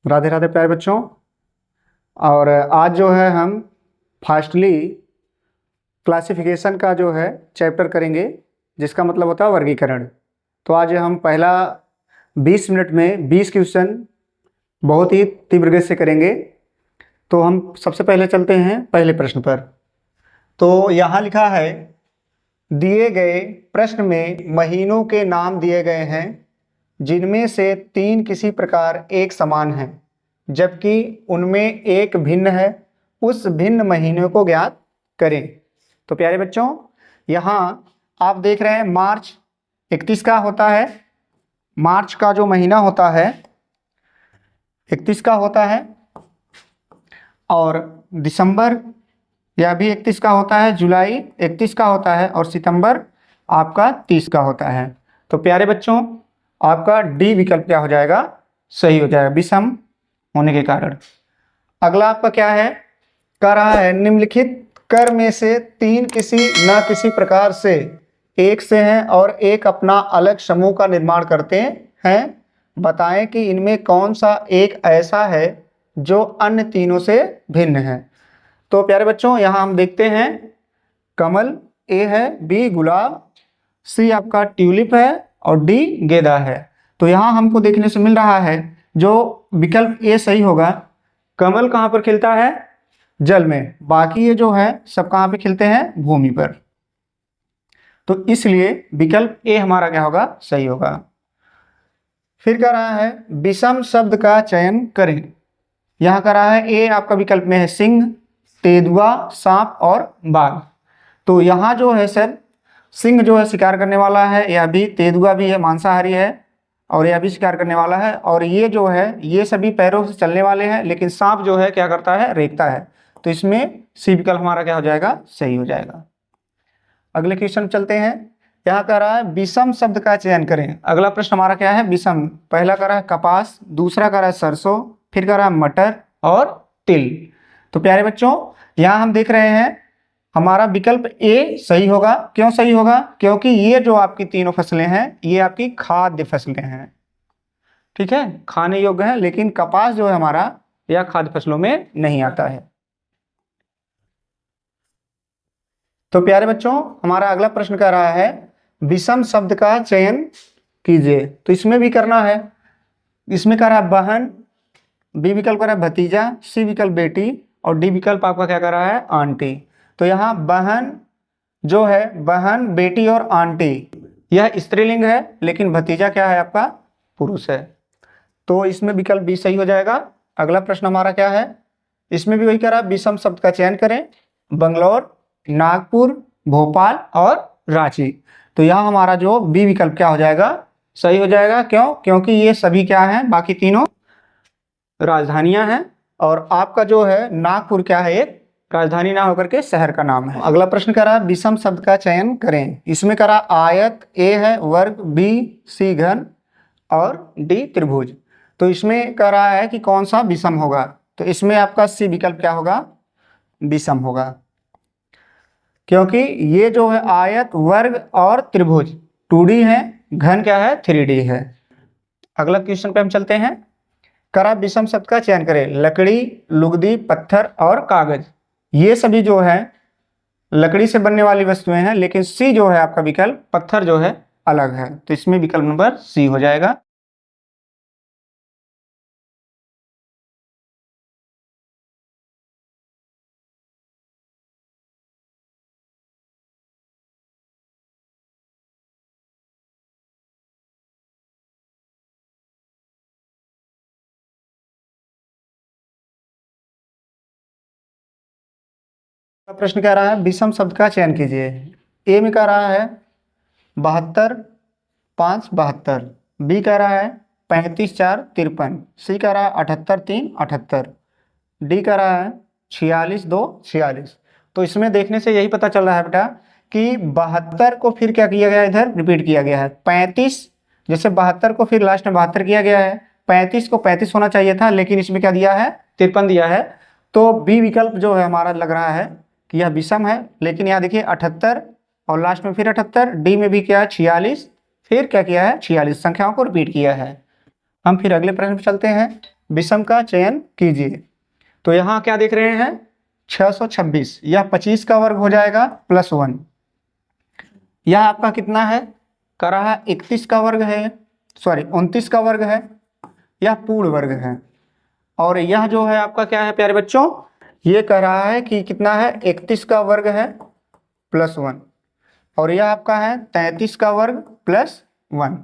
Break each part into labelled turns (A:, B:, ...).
A: राधे राधे प्यारे बच्चों। और आज जो है हम फास्टली क्लासिफिकेशन का जो है चैप्टर करेंगे, जिसका मतलब होता है वर्गीकरण। तो आज हम पहला 20 मिनट में 20 क्वेश्चन बहुत ही तीव्र गति से करेंगे। तो हम सबसे पहले चलते हैं पहले प्रश्न पर। तो यहाँ लिखा है, दिए गए प्रश्न में महीनों के नाम दिए गए हैं जिनमें से 3 किसी प्रकार एक समान हैं, जबकि उनमें एक भिन्न है। उस भिन्न महीने को ज्ञात करें। तो प्यारे बच्चों, यहाँ आप देख रहे हैं मार्च 31 का होता है। मार्च का जो महीना होता है 31 का होता है, और दिसंबर यह भी 31 का होता है, जुलाई 31 का होता है, और सितंबर आपका 30 का होता है। तो प्यारे बच्चों, आपका डी विकल्प क्या हो जाएगा? सही हो जाएगा, विषम होने के कारण। अगला आपका क्या है? कह रहा है निम्नलिखित कर में से 3 किसी न किसी प्रकार से एक से हैं और एक अपना अलग समूह का निर्माण करते हैं। बताएं कि इनमें कौन सा एक ऐसा है जो अन्य तीनों से भिन्न है। तो प्यारे बच्चों, यहाँ हम देखते हैं कमल ए है, बी गुलाब, सी आपका ट्यूलिप है, और डी गेंदा है। तो यहाँ हमको देखने से मिल रहा है जो विकल्प ए सही होगा। कमल कहाँ पर खिलता है? जल में। बाकी ये जो है सब कहाँ पे खिलते हैं? भूमि पर। तो इसलिए विकल्प ए हमारा क्या होगा? सही होगा। फिर कह रहा है विषम शब्द का चयन करें। यहाँ कह रहा है ए आपका विकल्प में है सिंह, तेंदुआ, सांप और बाघ। तो यहाँ जो है सर, सिंह जो है शिकार करने वाला है, यह भी तेंदुआ भी है, मांसाहारी है, और यह भी शिकार करने वाला है। और ये जो है ये सभी पैरों से चलने वाले हैं, लेकिन सांप जो है क्या करता है? रेंगता है। तो इसमें सी विकल्प हमारा क्या हो जाएगा? सही हो जाएगा। अगले क्वेश्चन चलते हैं। यहाँ कह रहा है विषम शब्द का चयन करें। अगला प्रश्न हमारा क्या है? विषम। पहला कह रहा है कपास, दूसरा कह रहा है सरसों, फिर कह रहा है मटर और तिल। तो प्यारे बच्चों, यहाँ हम देख रहे हैं हमारा विकल्प ए सही होगा। क्यों सही होगा? क्योंकि ये जो आपकी तीनों फसलें हैं ये आपकी खाद्य फसलें हैं, ठीक है, खाने योग्य है। लेकिन कपास जो है हमारा यह खाद्य फसलों में नहीं आता है। तो प्यारे बच्चों, हमारा अगला प्रश्न कह रहा है विषम शब्द का चयन कीजिए। तो इसमें भी करना है। इसमें कह रहा है बहन, बी विकल्प कह रहा है भतीजा, सी विकल्प बेटी, और डी विकल्प आपका क्या कर रहा है? आंटी। तो यहाँ बहन जो है, बहन, बेटी और आंटी, यह स्त्रीलिंग है, लेकिन भतीजा क्या है आपका? पुरुष है। तो इसमें विकल्प बी सही हो जाएगा। अगला प्रश्न हमारा क्या है? इसमें भी वही कह रहा है विषम शब्द का चयन करें। बंगलौर, नागपुर, भोपाल और रांची। तो यहाँ हमारा जो बी विकल्प क्या हो जाएगा? सही हो जाएगा। क्यों? क्योंकि ये सभी क्या हैं? बाकी तीनों राजधानियां हैं, और आपका जो है नागपुर क्या है? एक राजधानी ना होकर के शहर का नाम है। अगला प्रश्न कह रहा है विषम शब्द का चयन करें। इसमें कह रहा आयत, ए है वर्ग, बी सी घन, और डी त्रिभुज। तो इसमें कह रहा है कि कौन सा विषम होगा? तो इसमें आपका सी विकल्प क्या होगा? विषम होगा। क्योंकि ये जो है आयत, वर्ग और त्रिभुज 2D है, घन क्या है? 3D है। अगला क्वेश्चन पे हम चलते हैं। करा विषम शब्द का चयन करें। लकड़ी, लुगदी, पत्थर और कागज, ये सभी जो है लकड़ी से बनने वाली वस्तुएं हैं, लेकिन सी जो है आपका विकल्प पत्थर जो है अलग है। तो इसमें विकल्प नंबर सी हो जाएगा। प्रश्न कह रहा है विषम शब्द का चयन कीजिए। ए में कह रहा है 72, 5 72, बी कह रहा है 35 4 53, सी कह रहा है 78 3 78, डी कह रहा है 46 2 46। तो इसमें देखने से यही पता चल रहा है बेटा कि 72 को फिर क्या किया गया? इधर रिपीट किया गया है। 35 जैसे 72 को फिर लास्ट में 72 किया गया है, 35 को 35 होना चाहिए था, लेकिन इसमें क्या दिया है? 53 दिया है। तो बी विकल्प जो है हमारा लग रहा है कि यह विषम है। लेकिन यहाँ देखिए 78 और लास्ट में फिर 78, डी में भी क्या है? 46, फिर क्या किया है? 46 संख्याओं को रिपीट किया है। हम फिर अगले प्रश्न पर चलते हैं। विषम का चयन कीजिए। तो यहाँ क्या देख रहे हैं 626, यह 25 का वर्ग हो जाएगा प्लस 1। यह आपका कितना है, कर रहा है 31 का वर्ग है, सॉरी 29 का वर्ग है, यह पूर्ण वर्ग है। और यह जो है आपका क्या है प्यारे बच्चों, ये कह रहा है कि कितना है 31 का वर्ग है प्लस 1, और यह आपका है 33 का वर्ग प्लस 1।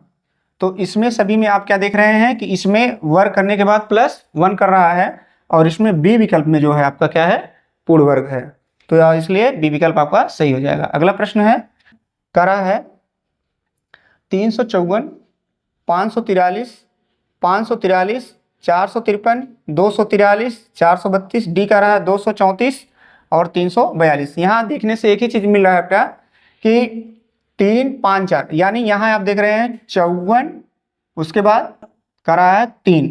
A: तो इसमें सभी में आप क्या देख रहे हैं कि इसमें वर्ग करने के बाद प्लस 1 कर रहा है, और इसमें बी विकल्प में जो है आपका क्या है पूर्ण वर्ग है। तो इसलिए बी विकल्प आपका सही हो जाएगा। अगला प्रश्न है, कह रहा है 354, 543, 543, 453, 243, 432, डी का रहा है 234 और 342। यहाँ देखने से एक ही चीज मिल रहा है आपका कि 3 5 4, यानी यहाँ आप देख रहे हैं 54, उसके बाद कर रहा है 3,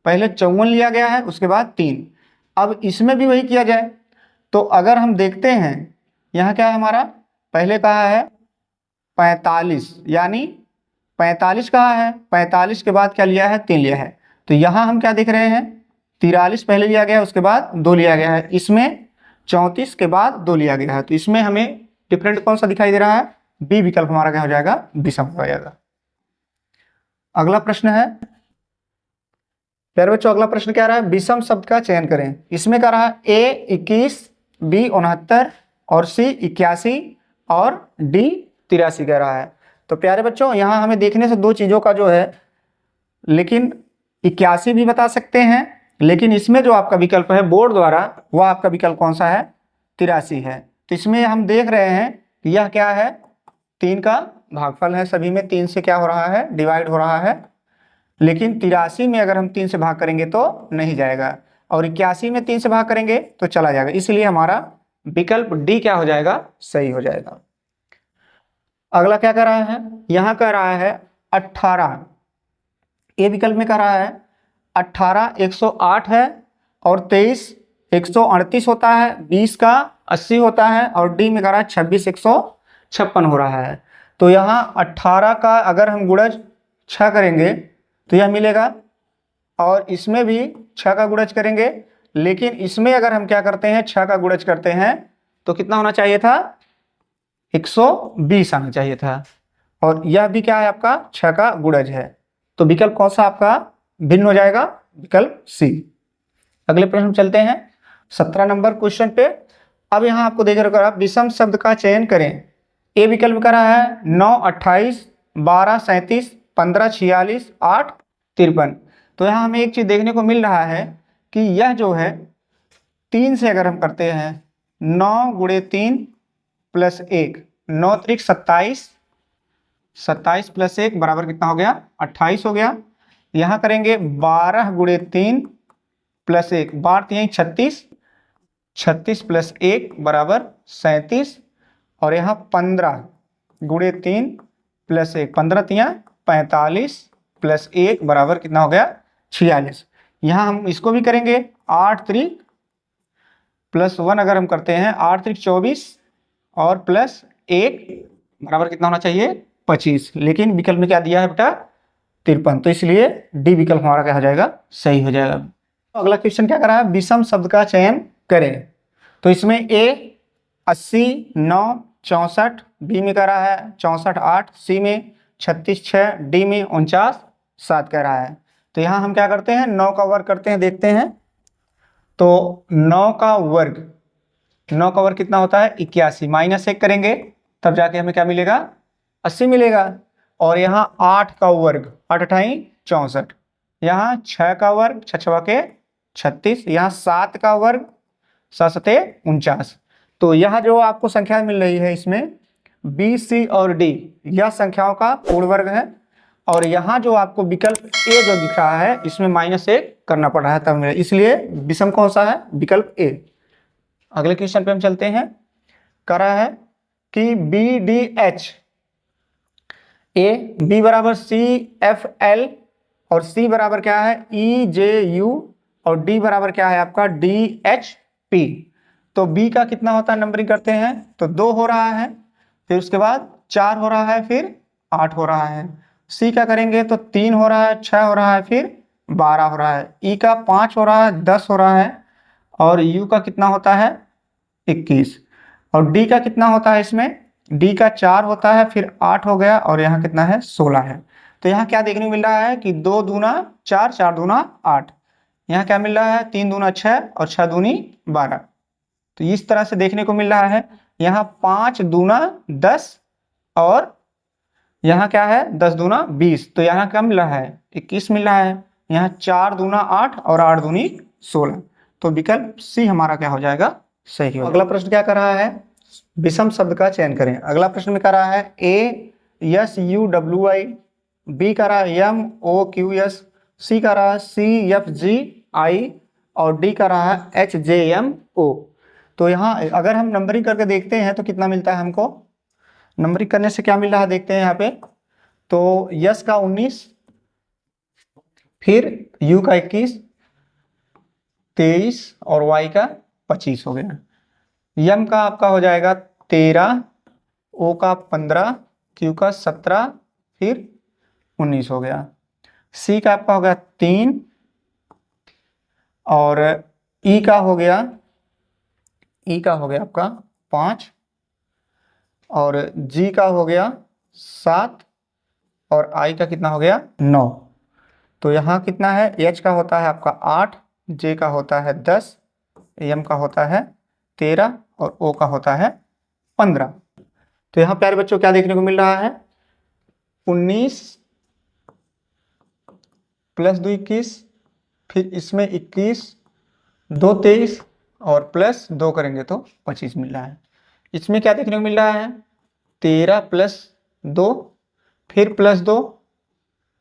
A: पहले 54 लिया गया है उसके बाद 3। अब इसमें भी वही किया जाए, तो अगर हम देखते हैं यहाँ क्या है हमारा, पहले कहा है 45, यानी 45 कहा है, 45 के बाद क्या लिया है 3 लिया है। तो यहाँ हम क्या देख रहे हैं 43 पहले लिया गया उसके बाद 2 लिया गया है, इसमें 34 के बाद 2 लिया गया है। तो इसमें हमें डिफरेंट कौन सा दिखाई दे रहा है, बी विकल्प हमारा क्या हो जाएगा, विषम हो जाएगा। अगला प्रश्न है प्यारे बच्चों, अगला प्रश्न क्या रहा है, विषम शब्द का चयन करें। इसमें क्या रहा है ए 21, बी 69 और सी 81 और डी 83 कह रहा है। तो प्यारे बच्चों यहाँ हमें देखने से दो चीज़ों का जो है, लेकिन 81 भी बता सकते हैं, लेकिन इसमें जो आपका विकल्प है बोर्ड द्वारा वह आपका विकल्प कौन सा है, 83 है। तो इसमें हम देख रहे हैं कि यह क्या है 3 का भागफल है, सभी में 3 से क्या हो रहा है डिवाइड हो रहा है, लेकिन 83 में अगर हम 3 से भाग करेंगे तो नहीं जाएगा, और 81 में 3 से भाग करेंगे तो चला जाएगा, इसलिए हमारा विकल्प डी क्या हो जाएगा, सही हो जाएगा। अगला क्या कर रहा है, यहाँ कह रहा है 18, ए विकल्प में कह रहा है 18 108 है और 23 138 होता है, 20 का 80 होता है, और डी में कह रहा है 26 156 हो रहा है। तो यहाँ 18 का अगर हम गुणज 6 करेंगे तो यह मिलेगा, और इसमें भी 6 का गुणज करेंगे, लेकिन इसमें अगर हम क्या करते हैं 6 का गुणज करते हैं तो कितना होना चाहिए था, 120 आना चाहिए था, और यह भी क्या है आपका 6 का गुणज है। तो विकल्प कौन सा आपका भिन्न हो जाएगा, विकल्प सी। अगले प्रश्न में चलते हैं 17 नंबर क्वेश्चन पे। अब यहाँ आपको देख रहे आप विषम शब्द का चयन करें। ए विकल्प कर रहा है 9 28, 12 37, 15 46, 8 53। तो यहाँ हमें एक चीज देखने को मिल रहा है कि यह जो है 3 से अगर हम करते हैं 9 गुणे 3 प्लस 1, 9 त्रिक 27, 27 प्लस 1 बराबर कितना हो गया 28 हो गया। यहाँ करेंगे 12 गुणे 3 प्लस 1, 12 3 36, 36 प्लस 1 बराबर 37, और यहाँ 15 गुणे 3 प्लस 1, 15 3 45 प्लस 1 बराबर कितना हो गया 46। यहाँ हम इसको भी करेंगे 8 त्रिक प्लस 1 अगर हम करते हैं 8 त्रिक 24 और प्लस 1 बराबर कितना होना चाहिए 25, लेकिन विकल्प में क्या दिया है बेटा 53, तो इसलिए डी विकल्प हमारा क्या हो जाएगा, सही हो जाएगा। तो अगला क्वेश्चन क्या कर रहा है, विषम शब्द का चयन करें। तो इसमें ए 80 9 64, बी में कह रहा है 64 8, सी में 36 6, डी में 49 7 कह रहा है। तो यहाँ हम क्या करते हैं 9 का वर्ग करते हैं, देखते हैं। तो 9 का वर्ग, 9 का वर्ग कितना होता है 81, माइनस 1 करेंगे तब जाके हमें क्या मिलेगा 80 मिलेगा। और यहाँ 8 का वर्ग 8 अठाई 64, यहाँ 6 का वर्ग 6 छवा के 36, यहाँ 7 का वर्ग 7 सते 49। तो यह जो आपको संख्या मिल रही है इसमें बी सी और डी यह संख्याओं का पूर्ण वर्ग है, और यहाँ जो आपको विकल्प ए जो दिख रहा है इसमें -1 करना पड़ रहा है तब मिला, इसलिए विषम कौन सा है, विकल्प ए। अगले क्वेश्चन पे हम चलते हैं। कह रहा है कि B D H, A B बराबर सी एफ एल और सी बराबर क्या है ई जे यू और डी बराबर क्या है आपका डी एच पी। तो बी का कितना होता है नंबरिंग करते हैं तो 2 हो रहा है, फिर उसके बाद 4 हो रहा है, फिर 8 हो रहा है। सी का करेंगे तो 3 हो रहा है, 6 हो रहा है, फिर 12 हो रहा है, ई का 5 हो रहा है, 10 हो रहा है, और यू का कितना होता है 21, और डी का कितना होता है इसमें, डी का 4 होता है, फिर 8 हो गया, और यहाँ कितना है 16 है। तो यहाँ क्या देखने को मिल रहा है कि 2 दूना 4, 4 दूना 8, यहाँ क्या मिल रहा है 3 दूना 6 और 6 दूनी 12। तो इस तरह से देखने को मिल रहा है। यहाँ 5 दूना 10 और यहाँ क्या है 10 दूना 20, तो यहाँ क्या मिल रहा है 21 मिल रहा है। यहाँ 4 दूना 8 और 8 दूनी 16, तो विकल्प सी हमारा क्या हो जाएगा, सही हो। अगला प्रश्न क्या कर रहा है, विषम शब्द का चयन करें। अगला प्रश्न में कर रहा है A S U W I, B कर रहा है M O Q S, C कर रहा है सी एफ जी आई, और डी कर रहा है एच जे एम ओ। तो यहाँ अगर हम नंबरिंग करके देखते हैं तो कितना मिलता है हमको, नंबरिंग करने से क्या मिल रहा है देखते हैं यहाँ पे। तो यस का 19, फिर यू का 21, 23 और वाई का 25 हो गया। यम का आपका हो जाएगा 13, ओ का 15, क्यू का 17, फिर 19 हो गया। सी का आपका हो गया 3, और ई का हो गया आपका 5, और जी का हो गया 7, और आई का कितना हो गया 9। तो यहाँ कितना है, एच का होता है आपका 8, जे का होता है 10, एम का होता है 13, और ओ का होता है 15। तो यहाँ प्यारे बच्चों क्या देखने को मिल रहा है, 19 प्लस 2 21, फिर इसमें 21, 2 23, और प्लस 2 करेंगे तो 25 मिल रहा है। इसमें क्या देखने को मिल रहा है 13 प्लस 2, फिर प्लस 2,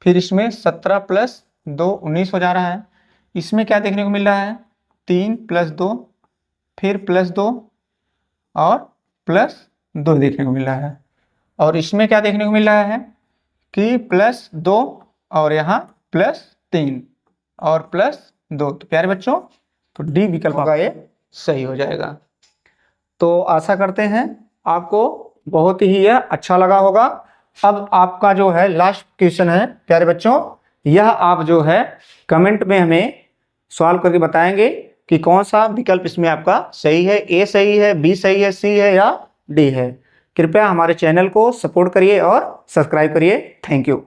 A: फिर इसमें 17 प्लस 2 19 हो जा रहा है। इसमें क्या देखने को मिल रहा है 3 प्लस 2, फिर प्लस 2 और प्लस 2 देखने को मिल रहा है। और इसमें क्या देखने को मिल रहा है कि प्लस 2 और यहाँ प्लस 3 और प्लस 2। तो प्यारे बच्चों तो डी विकल्प होगा ये सही हो जाएगा। तो आशा करते हैं आपको बहुत ही यह अच्छा लगा होगा। अब आपका जो है लास्ट क्वेश्चन है प्यारे बच्चों, यह आप जो है कमेंट में हमें सॉल्व करके बताएंगे कि कौन सा विकल्प इसमें आपका सही है, ए सही है, बी सही है, सी है या डी है। कृपया हमारे चैनल को सपोर्ट करिए और सब्सक्राइब करिए। Thank you.